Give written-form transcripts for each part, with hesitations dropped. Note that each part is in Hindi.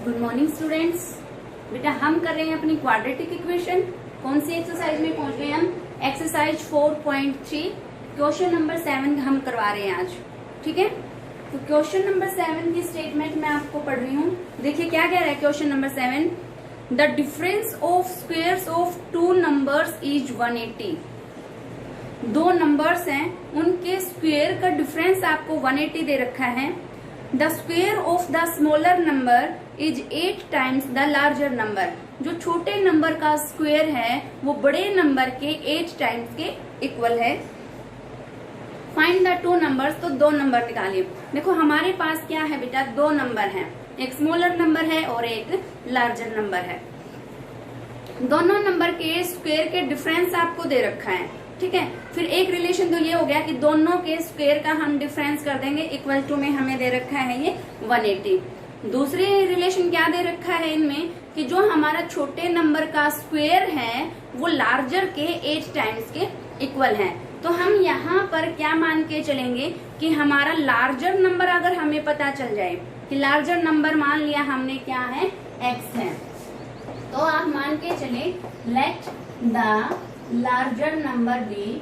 Good morning students. बेटा हम कर रहे हैं अपनी क्वाड्रेटिक इक्वेशन। कौन सी एक्सरसाइज में पहुंच गए हम? एक्सरसाइज 4.3 क्वेश्चन नंबर 7 हम करवा रहे हैं आज। ठीक है, तो क्वेश्चन नंबर 7 की स्टेटमेंट मैं आपको पढ़ रही हूँ। देखिए क्या कह रहा है question number 7। The difference of squares of two numbers is 180। दो नंबर्स हैं, उनके स्क्वेयर का डिफरेंस आपको 180 दे रखा है। The square of the smaller number is 8 times the larger number. जो छोटे नंबर का स्क्वेयर है वो बड़े नंबर के 8 टाइम्स के इक्वल है। फाइंड द टू नंबर्स, तो दो नंबर निकालिए। देखो हमारे पास क्या है बेटा, दो नंबर हैं, एक स्मॉलर नंबर है और एक लार्जर नंबर है। दोनों नंबर के स्क्वेयर के डिफरेंस आपको दे रखा है। ठीक है, फिर एक रिलेशन तो ये हो गया कि दोनों के स्क्वेयर का हम डिफरेंस कर देंगे, इक्वल टू में हमें दे रखा है ये 180। दूसरी रिलेशन क्या दे रखा है इनमें कि जो हमारा छोटे नंबर का स्क्वेयर है वो लार्जर के 8 टाइम्स के इक्वल है। तो हम यहाँ पर क्या मान के चलेंगे कि हमारा लार्जर नंबर अगर हमें पता चल जाए कि लार्जर नंबर मान लिया हमने क्या है, x है, तो आप मान के चले let the larger number B.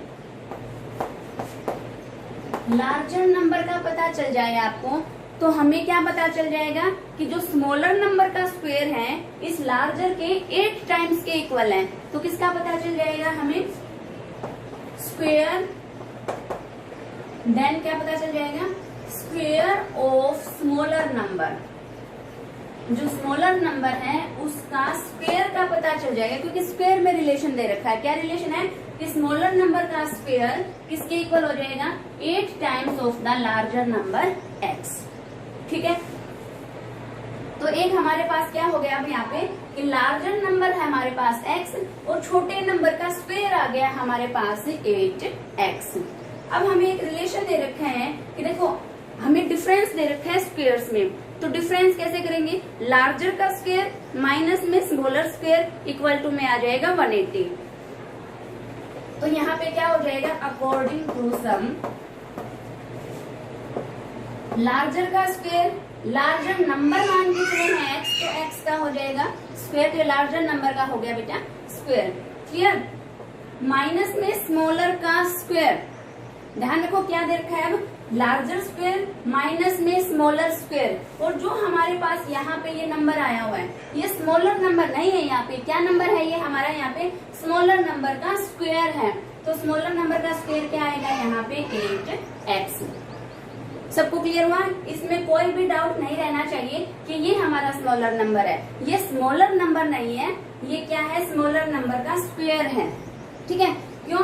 Larger number का पता चल जाए आपको तो हमें क्या पता चल जाएगा कि जो स्मॉलर नंबर का स्क्वायर है इस लार्जर के 8 टाइम्स के इक्वल है। तो किसका पता चल जाएगा हमें, स्क्वायर, देन क्या पता चल जाएगा, स्क्वायर ऑफ स्मॉलर नंबर। जो स्मॉलर नंबर है उसका स्क्वायर का पता चल जाएगा, क्योंकि स्क्वायर में रिलेशन दे रखा है। क्या रिलेशन है कि स्मॉलर नंबर का स्क्वायर किसके इक्वल हो जाएगा, 8 times of the larger number x। ठीक है, तो एक हमारे पास क्या हो गया अब यहाँ पे कि लार्जर नंबर है हमारे पास x और छोटे नंबर का स्क्वायर आ गया हमारे पास 8x। अब हमें एक रिलेशन दे रखा है कि देखो हमें डिफरेंस दे रखा है स्क्वायर्स में, तो डिफरेंस कैसे करेंगे, लार्जर का स्क्वायर माइनस में स्मॉलर स्क्वायर इक्वल टू में आ जाएगा 180। तो यहाँ पे क्या हो जाएगा, अकॉर्डिंग टू सम लार्जर का स्क्वायर, लार्जर नंबर मान के चले हैं x, तो x का हो जाएगा स्क्वायर, तो लार्जर नंबर का हो गया बेटा स्क्वायर। क्लियर, माइनस में स्मॉलर का स्क्वायर, ध्यान रखो क्या दे रखा है अब, लार्जर स्क्वायर माइनस में स्मॉलर स्क्वायर। और जो हमारे पास यहाँ पे ये नंबर आया हुआ है ये स्मॉलर नंबर नहीं है, यहाँ पे क्या नंबर है, ये हमारा यहाँ पे स्मॉलर नंबर का स्क्वायर है। तो स्मॉलर नंबर का स्क्वायर क्या आएगा यहाँ पे 8x। सबको क्लियर हुआ? इसमें कोई भी डाउट नहीं रहना चाहिए कि ये हमारा स्मॉलर नंबर है। ये स्मॉलर नंबर नहीं है, ये क्या है, स्मॉलर नंबर का स्क्वायर है। ठीक है, क्यों,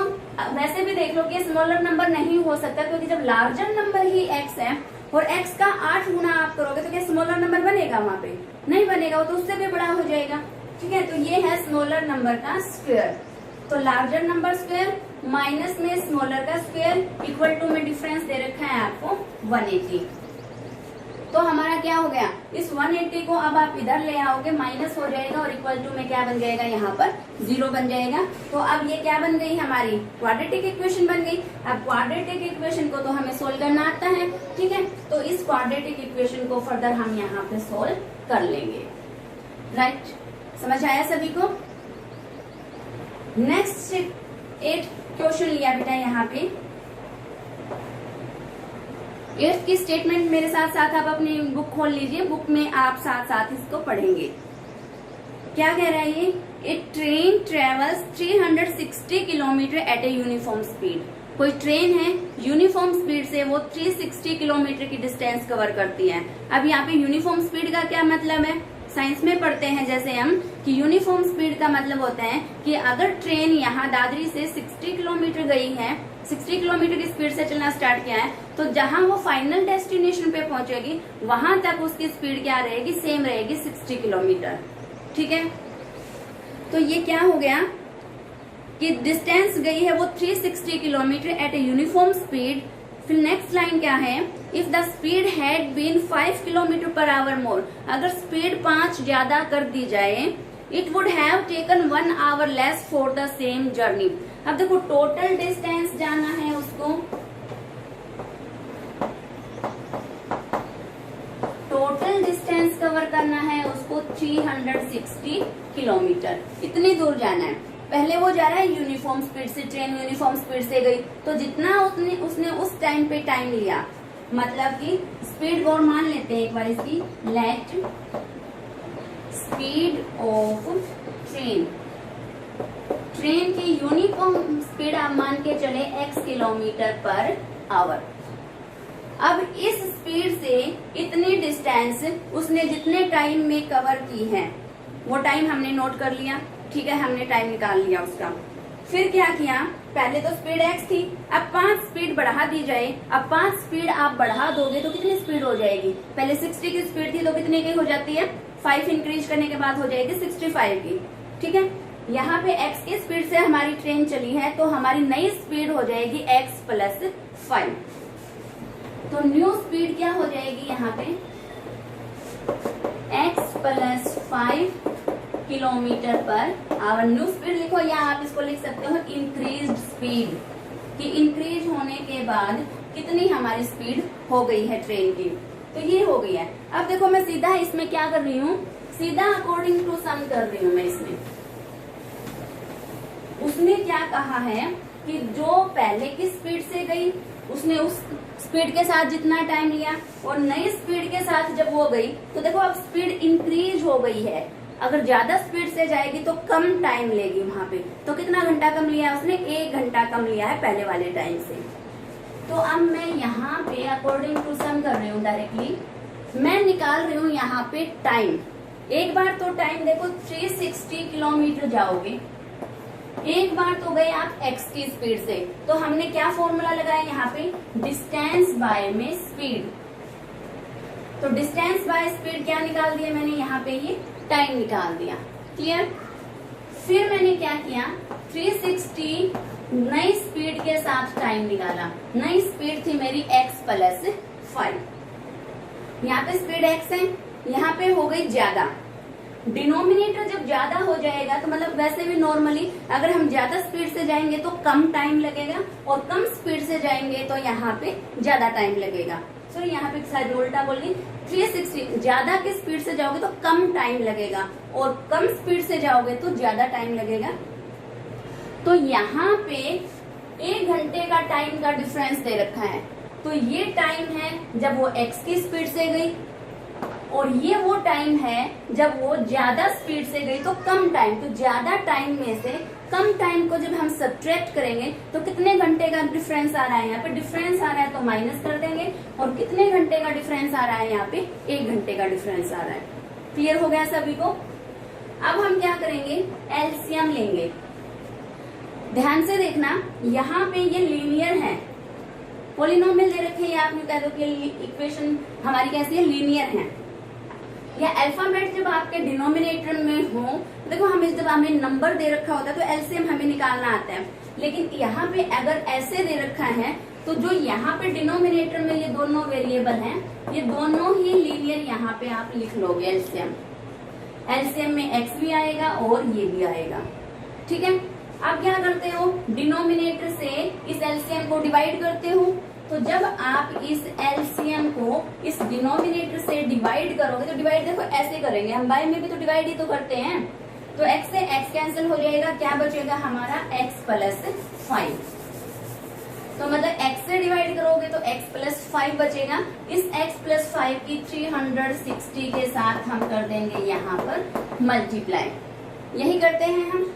वैसे भी देख लो कि स्मॉलर नंबर नहीं हो सकता, क्योंकि जब लार्जर नंबर ही x है और x का 8 गुना आप करोगे तो क्या स्मॉलर नंबर बनेगा, वहां पे नहीं बनेगा, वो तो उससे भी बड़ा हो जाएगा। ठीक है, तो ये है स्मॉलर नंबर का स्क्वायर। तो लार्जर नंबर स्क्वायर माइनस में स्मॉलर का स्क्वायर इक्वल टू में डिफरेंस दे रखा है आपको 180। तो हमारा क्या हो गया, इस 180 को अब आप इधर ले आओगे, माइनस हो जाएगा और इक्वल टू में क्या बन जाएगा, यहाँ पर 0 बन जाएगा। तो अब ये क्या बन गई, हमारी क्वाड्रेटिक इक्वेशन बन गई। अब क्वाड्रेटिक इक्वेशन को तो हमें सोल्व करना आता है। ठीक है, तो इस क्वाड्रेटिक इक्वेशन को फर्दर हम यहाँ पे सोल्व कर लेंगे। राइट, समझ आया सभी को? नेक्स्ट 8 क्वेश्चन लिया बेटा यहाँ पे। 8 की स्टेटमेंट मेरे साथ साथ आप अपनी बुक खोल लीजिए, बुक में आप साथ साथ इसको पढ़ेंगे। क्या कह रहा है ये, a train travels 360 kilometre at a uniform speed. कोई ट्रेन है, यूनिफॉर्म स्पीड से वो 360 किलोमीटर की डिस्टेंस कवर करती है। अब यहाँ पे यूनिफॉर्म स्पीड का क्या मतलब है, साइंस में पढ़ते हैं जैसे हम कि यूनिफॉर्म स्पीड का मतलब होता है कि अगर ट्रेन यहाँ दादरी से 60 किलोमीटर गई है, 60 किलोमीटर की स्पीड से चलना स्टार्ट किया है, तो जहां वो फाइनल डेस्टिनेशन पे पहुंचेगी वहां तक उसकी स्पीड क्या रहेगी, सेम रहेगी 60 किलोमीटर। ठीक है, तो ये क्या हो गया कि डिस्टेंस गई है वो 360 kilometre at a uniform speed. फिर नेक्स्ट लाइन क्या है, if the speed had been 5 kilometre per hour more. अगर स्पीड 5 ज्यादा कर दी जाए, it would have taken 1 hour less for the same journey. अब देखो टोटल डिस्टेंस जाना है उसको, टोटल डिस्टेंस कवर करना है उसको 360 किलोमीटर, इतनी दूर जाना है। पहले वो जा रहा है यूनिफॉर्म स्पीड से, ट्रेन यूनिफॉर्म स्पीड से गई, तो जितना उसने उस टाइम पे टाइम लिया, मतलब कि स्पीड और मान लेते हैं एक बार इसकी, लेट स्पीड ऑफ ट्रेन की यूनिफॉर्म स्पीड आप मान के चले x किलोमीटर पर आवर। अब इस स्पीड से इतनी डिस्टेंस उसने जितने टाइम में कवर की है, वो टाइम हमने नोट कर लिया, ठीक है, हमने टाइम निकाल लिया उसका। फिर क्या किया, पहले तो स्पीड x थी, अब 5 स्पीड बढ़ा दी जाए। अब 5 स्पीड आप बढ़ा दोगे तो कितनी स्पीड हो जाएगी, पहले 60 की स्पीड थी तो कितने की हो जाती है, 5 इंक्रीज करने के बाद हो जाएगी 65 की, ठीक है। यहाँ पे x की स्पीड से हमारी ट्रेन चली है, तो हमारी नई स्पीड हो जाएगी x प्लस 5। तो न्यू स्पीड क्या हो जाएगी यहाँ पे, x plus 5 kilometre per our. New speed लिखो, या आप इसको लिख सकते हो इंक्रीज्ड स्पीड, कि इंक्रीज होने के बाद कितनी हमारी स्पीड हो गई है ट्रेन की, तो ये हो गई है। अब देखो मैं सीधा इसमें क्या कर रही हूँ, सीधा अकॉर्डिंग टू सम कर रही हूँ मैं इसमें। उसने क्या कहा है कि जो पहले की स्पीड से गई उसने उस स्पीड के साथ जितना टाइम लिया, और नई स्पीड के साथ जब वो गई तो देखो अब स्पीड इंक्रीज हो गई है। अगर ज्यादा स्पीड से जाएगी तो कम टाइम लेगी वहां पे, तो कितना घंटा कम लिया उसने, 1 घंटा कम लिया है पहले वाले टाइम से। तो अब मैं यहाँ पे अकॉर्डिंग टू सम कर रही हूँ, डायरेक्टली मैं निकाल रही हूँ यहाँ पे टाइम। एक बार तो टाइम देखो 360 किलोमीटर जाओगे, एक बार तो गए आप x की स्पीड से, तो हमने क्या फॉर्मूला लगाया यहाँ पे, डिस्टेंस बाय में स्पीड। तो डिस्टेंस बाय स्पीड क्या निकाल दिया मैंने यहाँ पे, ये टाइम निकाल दिया, क्लियर। फिर मैंने क्या किया, 360 नई स्पीड के साथ टाइम निकाला। नई स्पीड थी मेरी x प्लस 5, यहाँ पे स्पीड x है, यहाँ पे हो गई ज्यादा। डिनोमिनेटर जब ज्यादा हो जाएगा तो मतलब वैसे भी नॉर्मली अगर हम ज्यादा स्पीड से जाएंगे तो कम टाइम लगेगा, और कम स्पीड से जाएंगे तो यहाँ पे ज्यादा टाइम लगेगा। सॉरी यहाँ पे शायद उल्टा बोल दी, 360 ज्यादा की स्पीड से जाओगे तो कम टाइम लगेगा, और कम स्पीड से जाओगे तो ज्यादा टाइम लगेगा। तो यहाँ पे 1 घंटे का टाइम का डिफरेंस दे रखा है, तो ये टाइम है जब वो x की स्पीड से गई, और ये वो टाइम है जब वो ज्यादा स्पीड से गई तो कम टाइम। तो ज्यादा टाइम में से कम टाइम को जब हम सब्ट्रैक्ट करेंगे तो कितने घंटे का डिफरेंस आ रहा है, यहाँ पे डिफरेंस आ रहा है तो माइनस कर देंगे, और कितने घंटे का डिफरेंस आ रहा है, यहाँ पे 1 घंटे का डिफरेंस आ रहा है। क्लियर हो गया सभी को। अब हम क्या करेंगे, एलसीएम लेंगे। ध्यान से देखना, यहाँ पे ये लीनियर है, पॉलिनोमियल दे रखे हैं, आप कह दो कि इक्वेशन हमारी कैसी है, लीनियर है। या अल्फाबेट जब आपके डिनोमिनेटर में हो, देखो हम जब हमें नंबर दे रखा होता है तो एलसीएम हमें निकालना आता है, लेकिन यहाँ पे अगर ऐसे दे रखा है तो जो यहाँ पे डिनोमिनेटर में ये दोनों वेरिएबल हैं, ये दोनों ही लीनियर यहाँ पे आप लिख लोगे एलसीएम। एलसीएम में एक्स भी आएगा और ये भी आएगा, ठीक है। अब क्या करते हो, डिनोमिनेटर से इस एलसीएम को डिवाइड करते हो, तो जब आप इस एलसीएम को इस डिनोमिनेटर से डिवाइड करोगे, तो डिवाइड देखो ऐसे करेंगे हम, बाय में भी तो डिवाइड ही तो करते हैं, तो x से x कैंसिल हो जाएगा, क्या बचेगा हमारा x प्लस 5। तो मतलब x से डिवाइड करोगे तो x प्लस 5 बचेगा। इस x प्लस 5 की 360 के साथ हम कर देंगे यहाँ पर मल्टीप्लाई, यही करते हैं हम।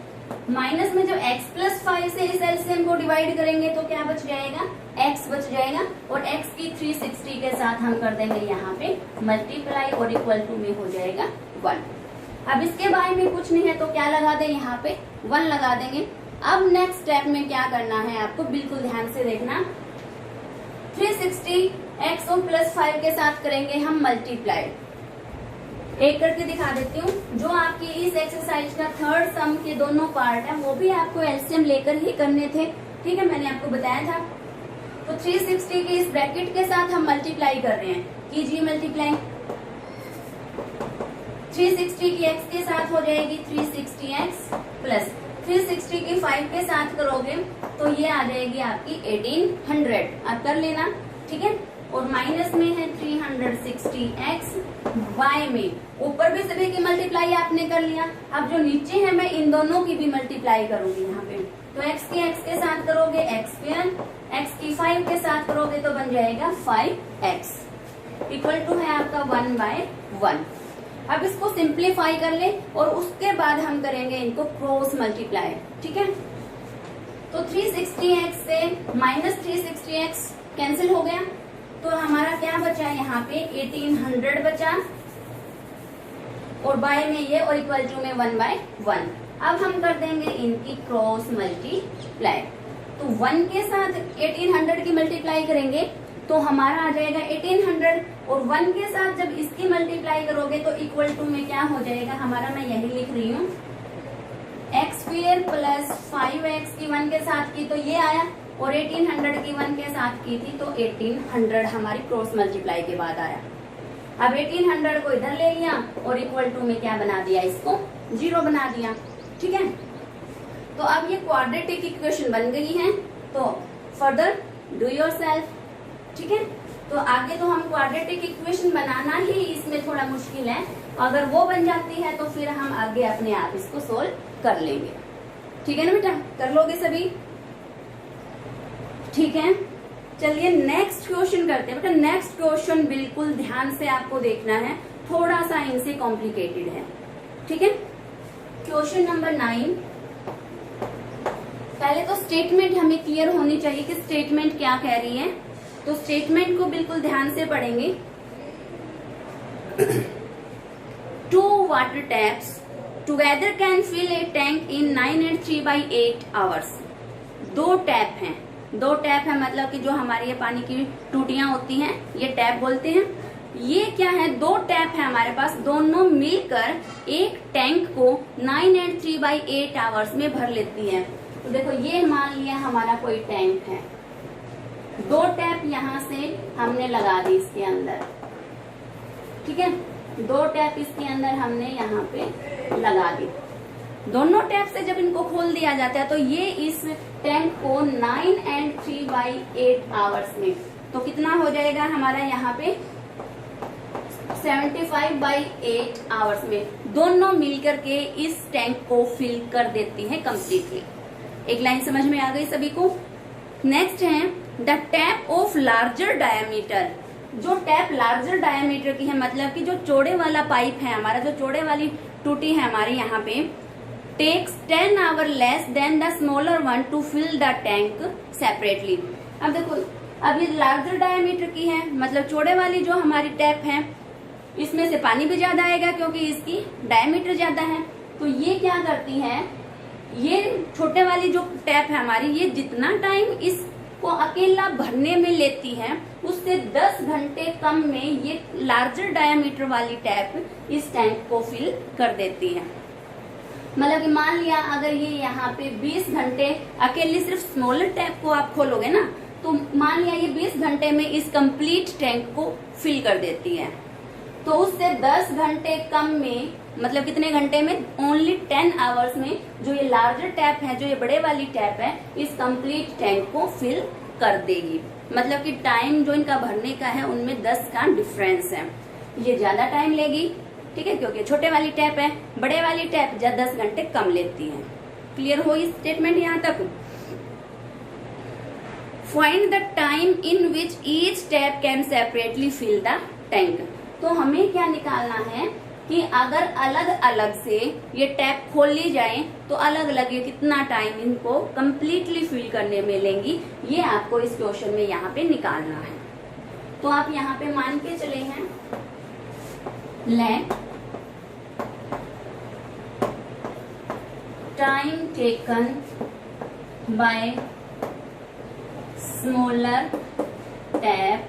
माइनस में जब x प्लस 5 से इस एलसीएम को डिवाइड करेंगे तो क्या बच जाएगा, x बच जाएगा, और x की 360 के साथ हम कर देंगे यहाँ पे मल्टीप्लाई, और इक्वल टू में हो जाएगा 1। अब इसके बारे में कुछ नहीं है तो क्या लगा दें, यहाँ पे 1 लगा देंगे। अब नेक्स्ट स्टेप में क्या करना है आपको, बिल्कुल ध्यान से देखना। 360 x और प्लस 5 के साथ करेंगे हम मल्टीप्लाई। एक करके दिखा देती हूँ। जो आपकी इस एक्सरसाइज का थर्ड सम के दोनों पार्ट है वो भी आपको एलसीएम लेकर ही करने थे, ठीक है, मैंने आपको बताया था। तो 360 के इस ब्रैकेट के साथ हम मल्टीप्लाई कर रहे हैं, कीजिए मल्टीप्लाई। 360 की x के साथ हो जाएगी 360x प्लस 360 की 5 के साथ करोगे तो ये आ जाएगी आपकी 1800। आप कर लेना, ठीक है। और माइनस में है 360x, y में ऊपर भी सभी की मल्टीप्लाई आपने कर लिया। अब जो नीचे है मैं इन दोनों की भी मल्टीप्लाई करूंगी यहाँ पे। तो x की x के साथ करोगे x स्क्वायर, x की 5 के साथ करोगे तो बन जाएगा 5x इक्वल टू है आपका 1/1। अब इसको सिंप्लीफाई कर ले और उसके बाद हम करेंगे इनको क्रॉस मल्टीप्लाई, ठीक है। तो 360x से माइनस 360x कैंसिल हो गया, तो हमारा क्या बचा यहाँ पे 1800 बचा और बाय में ये और इक्वल टू में 1/1। अब हम कर देंगे इनकी क्रॉस मल्टीप्लाई। तो 1 के साथ 1800 की मल्टीप्लाई करेंगे तो हमारा आ जाएगा 1800 और 1 के साथ जब इसकी मल्टीप्लाई करोगे तो इक्वल टू में क्या हो जाएगा हमारा, मैं यही लिख रही हूँ, x स्क्वायर प्लस 5x की 1 के साथ की तो ये आया और 1800 की 1 के साथ की थी तो 1800 हमारी क्रॉस मल्टीप्लाई के बाद आया। अब 1800 को इधर ले लिया और इक्वल टू में क्या बना दिया, इसको 0 बना दिया, ठीक है। तो अब ये क्वाड्रेटिक इक्वेशन बन गई है, तो फर्दर डू योरसेल्फ, ठीक है। तो आगे तो हम क्वाड्रेटिक इक्वेशन बनाना ही इसमें थोड़ा मुश्किल है, अगर वो बन जाती है तो फिर हम आगे अपने आप इसको सोल्व कर लेंगे, ठीक है ना बेटा, कर लोगे सभी, ठीक है। चलिए नेक्स्ट क्वेश्चन करते हैं बेटा। नेक्स्ट क्वेश्चन बिल्कुल ध्यान से आपको देखना है, थोड़ा सा इनसे कॉम्प्लिकेटेड है, ठीक है। Question number 9। पहले तो स्टेटमेंट हमें क्लियर होनी चाहिए कि स्टेटमेंट क्या कह रही है, तो स्टेटमेंट को बिल्कुल ध्यान से पढ़ेंगे। 2 water taps together can fill a tank in 9 and 3/8 hours। 2 tap हैं, 2 टैप है मतलब कि जो हमारी ये पानी की टूटियां होती हैं ये टैप बोलते हैं। ये क्या है, 2 टैप है हमारे पास, दोनों मिलकर एक टैंक को 9 and 3/8 hours में भर लेती है। तो देखो ये मान लिया हमारा कोई टैंक है, 2 टैप यहाँ से हमने लगा दी इसके अंदर, ठीक है, 2 टैप इसके अंदर हमने यहाँ पे लगा दी। दोनों टैप से जब इनको खोल दिया जाता है तो ये इस टैंक को 9 and 3/8 hours में, तो कितना हो जाएगा हमारा यहाँ पे 75/8 hours में दोनों मिलकर के इस टैंक को फिल कर देती है कम्प्लीटली। एक लाइन समझ में आ गई सभी को। नेक्स्ट है the tap of larger diameter. जो टैप लार्जर डायमीटर की है मतलब कि जो चौड़े वाला पाइप है हमारा, जो चौड़े वाली टूटी है हमारी यहाँ पे, takes 10 hours less than the smaller one to fill the tank separately. अब देखो, अब ये लार्जर डायमीटर की है मतलब चौड़े वाली जो हमारी टैप है इसमें से पानी भी ज्यादा आएगा क्योंकि इसकी डायमीटर ज्यादा है। तो ये क्या करती है, ये छोटे वाली जो टैप है हमारी, ये जितना टाइम इसको अकेला भरने में लेती है उससे 10 घंटे कम में ये लार्जर डायमीटर वाली टैप इस टैंक को फिल कर देती है। मतलब कि मान लिया अगर ये यहाँ पे 20 घंटे अकेले सिर्फ स्मॉलर टैप को आप खोलोगे ना, तो मान लिया ये 20 घंटे में इस कंप्लीट टैंक को फिल कर देती है। तो उससे 10 घंटे कम में मतलब कितने घंटे में, ओनली 10 hours में जो ये लार्जर टैप है, जो ये बड़े वाली टैप है, इस कंप्लीट टैंक को फिल कर देगी। मतलब कि टाइम जो इनका भरने का है उनमें 10 का डिफरेंस है, ये ज्यादा टाइम लेगी, ठीक है, क्योंकि छोटे वाली टैप है, बड़े वाली टैप 10 घंटे कम लेती है। क्लियर हो ये स्टेटमेंट यहाँ तक। Find the time in which each tap can separately fill the tank. तो हमें क्या निकालना है कि अगर अलग अलग से ये टैप खोल ली जाए तो अलग अलग ये कितना टाइम इनको कंप्लीटली फिल करने में लेंगी, ये आपको इस क्वेश्चन में यहाँ पे निकालना है। तो आप यहाँ पे मान के चले हैं, let time taken by smaller tap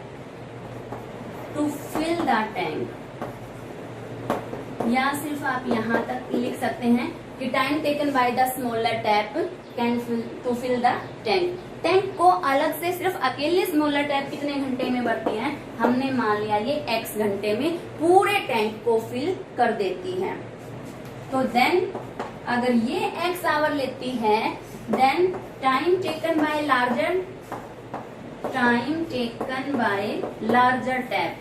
to fill the tank, या सिर्फ आप यहाँ तक लिख सकते हैं कि time taken by the smaller tap can to fill the tank. Tank को अलग से सिर्फ अकेले स्मॉलर टैप कितने घंटे में भरती है, हमने मान लिया ये x घंटे में पूरे टैंक को फिल कर देती है। तो देन अगर ये x आवर लेती है, then time taken by larger time taken by larger tap.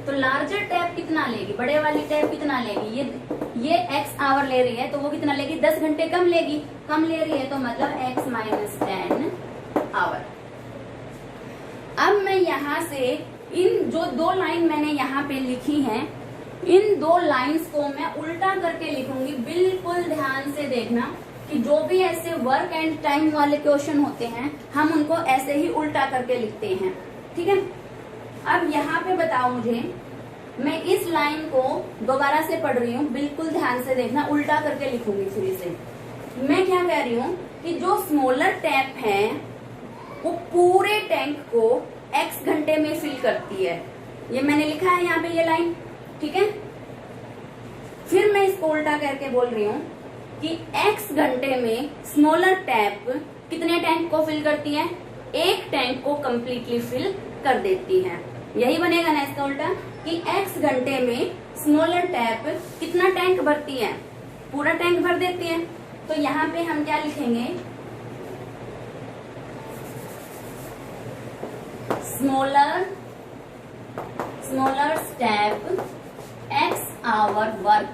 तो लार्जर टैप कितना लेगी, बड़े वाली टैप कितना लेगी, ये x आवर ले रही है तो वो कितना लेगी, 10 घंटे कम लेगी, कम ले रही है तो मतलब x माइनस 10 आवर। अब मैं यहाँ से इन जो 2 लाइन मैंने यहाँ पे लिखी हैं, इन 2 लाइंस को मैं उल्टा करके लिखूंगी। बिल्कुल ध्यान से देखना कि जो भी ऐसे वर्क एंड टाइम वाले क्वेश्चन होते हैं हम उनको ऐसे ही उल्टा करके लिखते हैं, ठीक है। अब यहाँ पे बताओ मुझे, मैं इस लाइन को दोबारा से पढ़ रही हूँ, बिल्कुल ध्यान से देखना, उल्टा करके लिखूंगी फिर से। मैं क्या कह रही हूँ कि जो स्मॉलर टैप है वो पूरे टैंक को x घंटे में फिल करती है। ये मैंने लिखा है यहाँ पे ये लाइन, ठीक है। फिर मैं इसको उल्टा करके बोल रही हूँ कि x घंटे में स्मॉलर टैप कितने टैंक को फिल करती है, एक टैंक को कंप्लीटली फिल कर देती है। यही बनेगा ना इसका उल्टा कि x घंटे में स्मॉलर टैप कितना टैंक भरती है, पूरा टैंक भर देती है। तो यहाँ पे हम क्या लिखेंगे, smaller tap x hour work.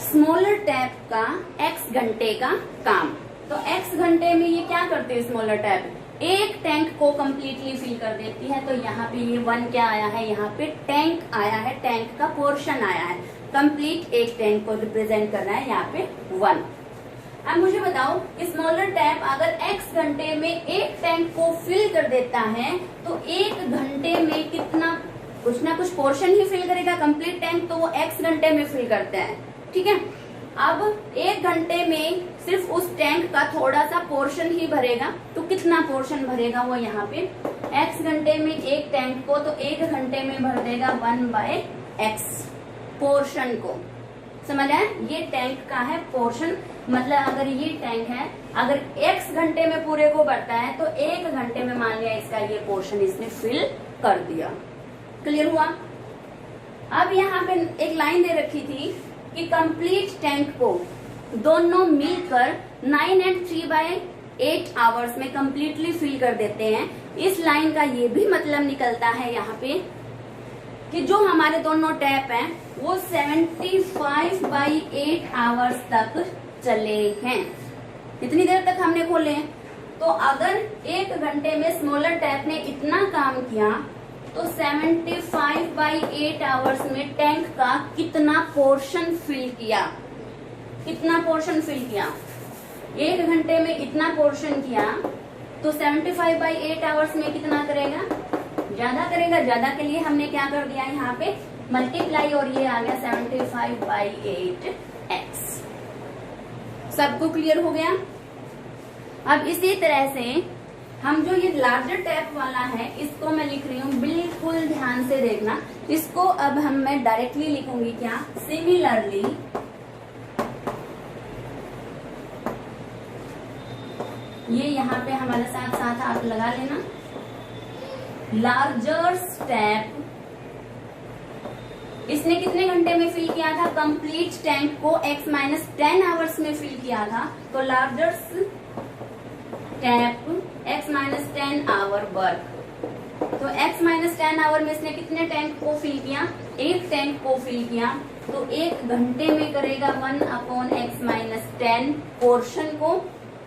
Smaller tap का x घंटे का काम। तो x घंटे में ये क्या करते हैं, स्मॉलर टैप एक टैंक को कंप्लीटली फिल कर देती है। तो यहाँ पे ये 1 क्या आया है, यहाँ पे टैंक आया है, टैंक का पोर्शन आया है, कंप्लीट एक टैंक को रिप्रेजेंट कर रहा है यहाँ पे 1। अब मुझे बताओ, स्मॉलर टैप अगर x घंटे में एक टैंक को फिल कर देता है तो एक घंटे में कितना, कुछ ना कुछ पोर्शन ही फिल करेगा, कंप्लीट टैंक तो वो x घंटे में फिल करता है, ठीक है। अब एक घंटे में सिर्फ उस टैंक का थोड़ा सा पोर्शन ही भरेगा, तो कितना पोर्शन भरेगा वो यहाँ पे, x घंटे में एक टैंक को तो एक घंटे में भर देगा 1/x पोर्शन को। समझ आया, ये टैंक का है पोर्शन। मतलब अगर ये टैंक है, अगर x घंटे में पूरे को भरता है तो एक घंटे में मान लिया इसका ये पोर्शन इसने फिल कर दिया। क्लियर हुआ। अब यहाँ पे एक लाइन दे रखी थी कि कंप्लीट टैंक को दोनों मिलकर 9 and 3/8 आवर्स में कंप्लीटली फिल कर देते हैं। इस लाइन का ये भी मतलब निकलता है यहाँ पे कि जो हमारे दोनों टैप हैं वो 75/8 आवर्स तक चले हैं। इतनी देर तक हमने खोले हैं। तो अगर एक घंटे में स्मॉलर टैप ने इतना काम किया तो 75/8 आवर्स में टैंक का कितना पोर्शन फिल किया, कितना पोर्शन फिल किया, एक घंटे में इतना पोर्शन किया तो 75/8 आवर्स में कितना करेगा, ज्यादा करेगा। ज्यादा के लिए हमने क्या कर दिया यहाँ पे मल्टीप्लाई, और ये आ गया 75/8x। सबको क्लियर हो गया। अब इसी तरह से हम जो ये लार्जर टैप वाला है इसको मैं लिख रही हूँ, बिल्कुल ध्यान से देखना। इसको अब मैं डायरेक्टली लिखूंगी क्या, सिमिलरली ये यहाँ पे हमारे साथ साथ आप लगा लेना, लार्जर टैप इसने कितने घंटे में फिल किया था, कंप्लीट टैंक को x-10 आवर्स में फिल किया था। तो larger tap x-10 our work. तो x-10 आवर में इसने कितने टैंक को फिल किया, एक टैंक को फिल किया। तो एक घंटे में करेगा 1/x-10 पोर्शन को,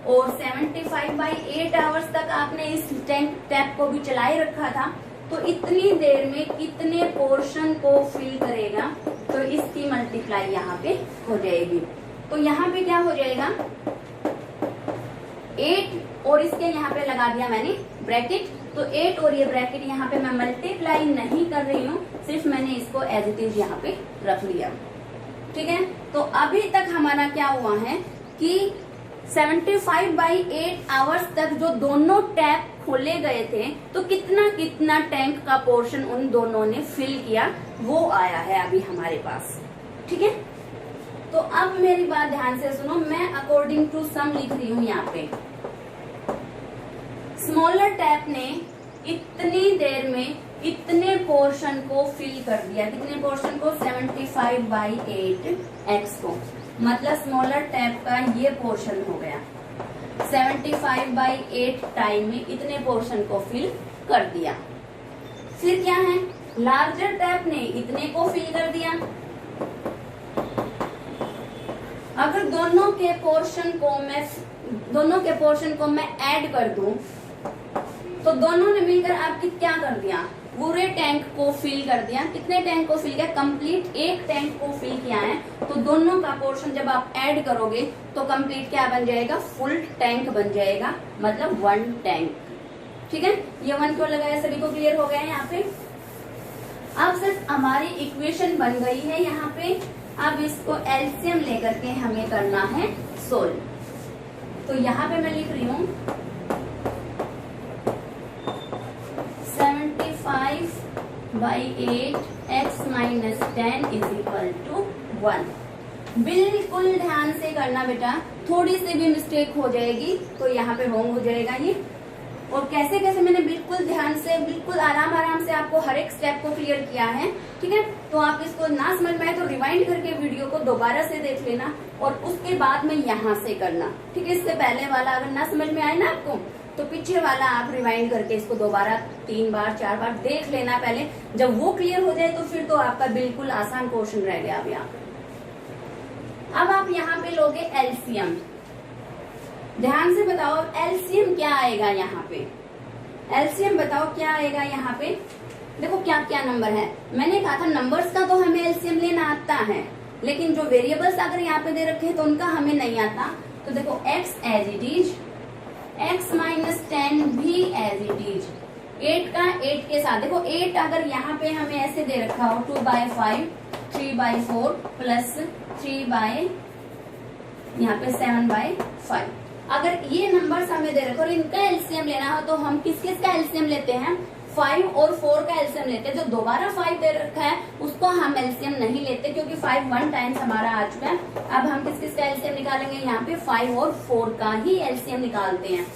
और 75/8 आवर्स तक आपने इस टैप को भी चलाए रखा था। तो इतनी देर में कितने पोर्शन को फिल करेगा, तो इसकी मल्टीप्लाई यहाँ पे हो जाएगी। तो यहाँ पे क्या हो जाएगा 8, और इसके यहाँ पे लगा दिया मैंने ब्रैकेट। तो 8 और ये ब्रैकेट यहाँ पे मैं मल्टीप्लाई नहीं कर रही हूँ, सिर्फ मैंने इसको एज इट इज यहाँ पे रख लिया, ठीक है। तो अभी तक हमारा क्या हुआ है कि 75/8 आवर्स तक जो दोनों टैप खोले गए थे तो कितना कितना टैंक का पोर्शन उन दोनों ने फिल किया वो आया है अभी हमारे पास, ठीक है। तो अब मेरी बात ध्यान से सुनो, मैं अकॉर्डिंग टू सम लिख रही हूँ यहाँ पे। स्मॉलर टैप ने इतनी देर में इतने पोर्शन को फिल कर दिया, कितने पोर्शन को, 75/8x को, मतलब स्मॉलर टैप का ये पोर्शन हो गया। 75/8 टाइम में इतने पोर्शन को फिल कर दिया। फिर क्या है, लार्जर टैप ने इतने को फिल कर दिया। अगर दोनों के पोर्शन को मैं ऐड कर दूं तो दोनों ने मिलकर आपकी क्या कर दिया, पूरे टैंक को फिल कर दिया। कितने टैंक को फिल किया, कंप्लीट एक टैंक को फिल किया है। तो दोनों का पोर्शन जब आप ऐड करोगे तो कंप्लीट क्या बन जाएगा, फुल टैंक बन जाएगा, मतलब 1 टैंक। ठीक है, ये 1 क्यों लगाया, सभी को क्लियर हो गया है यहाँ पे। अब सिर्फ हमारी इक्वेशन बन गई है यहाँ पे, अब इसको एलसीएम लेकर के हमें करना है सोल्व। तो यहाँ पे मैं लिख रही हूँ 75/8 x - 10 = 1। बिल्कुल ध्यान से करना बेटा, थोड़ी सी भी मिस्टेक हो जाएगी तो यहाँ पे रॉन्ग हो जाएगा ये। और कैसे कैसे मैंने बिल्कुल ध्यान से, बिल्कुल आराम से आपको हर एक स्टेप को क्लियर किया है। ठीक है, तो आप इसको ना समझ में आए तो रिवाइंड करके वीडियो को दोबारा से देख लेना और उसके बाद में यहाँ से करना। ठीक है, इससे पहले वाला अगर ना समझ में आए ना आपको तो पीछे वाला आप रिवाइंड करके इसको दोबारा 3 बार 4 बार देख लेना पहले। जब वो क्लियर हो जाए तो फिर तो आपका बिल्कुल आसान क्वेश्चन रह गया। अब यहाँ अब आप यहाँ पे लोगे एलसीएम। ध्यान से बताओ एलसीएम क्या आएगा यहाँ पे, एलसीएम बताओ क्या आएगा यहाँ पे। देखो क्या क्या नंबर है, मैंने कहा था नंबर्स का तो हमें एलसीएम लेना आता है, लेकिन जो वेरिएबल्स अगर यहाँ पे दे रखे हैं तो उनका हमें नहीं आता। तो देखो x as it is, x - 10 भी एज इट इज, 8 का 8 के साथ। देखो 8 अगर यहाँ पे हमें ऐसे दे रखा हो 2/5, 3/4 प्लस 3 यहाँ पे 7/5, अगर ये नंबर्स हमें दे रखे और इनका एलसीएम लेना हो तो हम किस किस का एलसीएम लेते हैं, 5 और 4 का एलसीएम लेते हैं। जो दोबारा 5 दे रखा है उसको हम एलसीएम नहीं लेते क्योंकि 5 1 टाइम्स हमारा आ चुका है। अब हम किस किस का एलसीएम निकालेंगे, यहाँ पे 5 और 4 का ही एलसीएम निकालते हैं।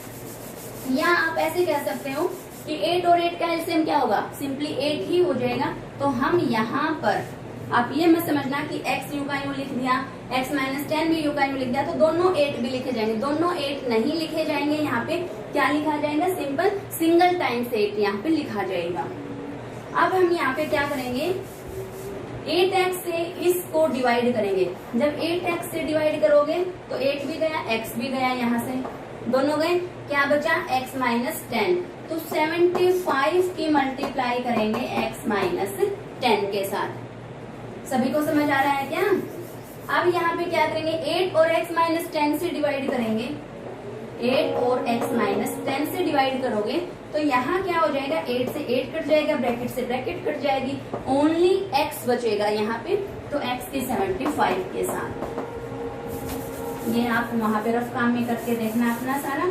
या आप ऐसे कह सकते हो कि 8 और 8 का एलसीएम क्या होगा, सिंपली 8 ही हो जाएगा। तो हम यहाँ पर आप ये मत समझना कि x यू का यूं लिख दिया, x - 10 भी यू का यूं लिख दिया तो दोनों 8 भी लिखे जाएंगे। दोनों 8 नहीं लिखे जाएंगे, यहाँ पे क्या लिखा जाएगा, सिंपल सिंगल टाइम से 8 यहाँ पे लिखा जाएगा। अब हम यहाँ पे क्या करेंगे, 8x से इसको डिवाइड करेंगे। जब 8x से डिवाइड करोगे तो 8 भी गया, x भी गया, यहाँ से दोनों गए, क्या बचा x - 10। तो 75 की मल्टीप्लाई करेंगे x - 10 के साथ। सभी को समझ आ रहा है क्या। अब यहाँ पे क्या करेंगे, 8 और x - 10 से डिवाइड करेंगे। 8 और x - 10 से डिवाइड करोगे तो यहाँ क्या हो जाएगा, 8 से 8 कट जाएगा, ब्रैकेट से ब्रैकेट कट जाएगी, ओनली x बचेगा यहाँ पे। तो x की 75 के साथ। ये आप वहां पे रफ काम में करके देखना अपना सारा।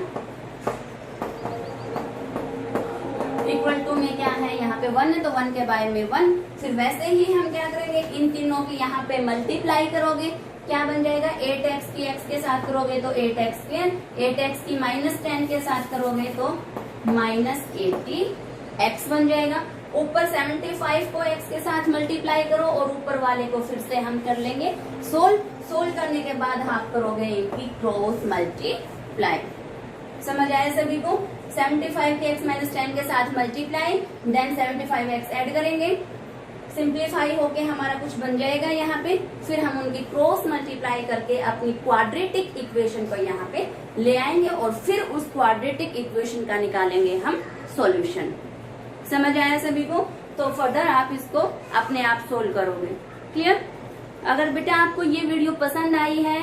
इक्वल टू में क्या है, यहाँ पे 1 है तो 1 के बाय में 1। फिर वैसे ही हम क्या करेंगे, इन तीनों की यहाँ पे मल्टीप्लाई करोगे, क्या बन जाएगा, 8x की x के साथ करोगे तो 8x², 8x की -10 के साथ करोगे तो -80x बन जाएगा। ऊपर 75 को x के साथ मल्टीप्लाई करो और ऊपर वाले को फिर से हम कर लेंगे सोल्व। सोल्व करने के बाद आप करोगे इनकी क्रॉस मल्टीप्लाई। समझ आया सभी को। 75 के x - 10 के साथ मल्टीप्लाई, देन 75x ऐड करेंगे, सिंप्लीफाई होके हमारा कुछ बन जाएगा यहाँ पे। फिर हम उनकी क्रॉस मल्टीप्लाई करके अपनी क्वाड्रेटिक इक्वेशन को यहाँ पे ले आएंगे और फिर उस क्वाड्रेटिक इक्वेशन का निकालेंगे हम सॉल्यूशन। समझ आया सभी को। तो फर्दर आप इसको अपने आप सोल्व करोगे। क्लियर। अगर बेटा आपको ये वीडियो पसंद आई है,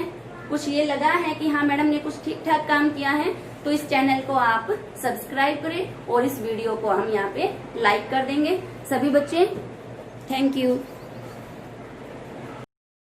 कुछ ये लगा है कि हाँ मैडम ने कुछ ठीक ठाक काम किया है, तो इस चैनल को आप सब्सक्राइब करें और इस वीडियो को हम यहाँ पे लाइक कर देंगे सभी बच्चे। Thank you.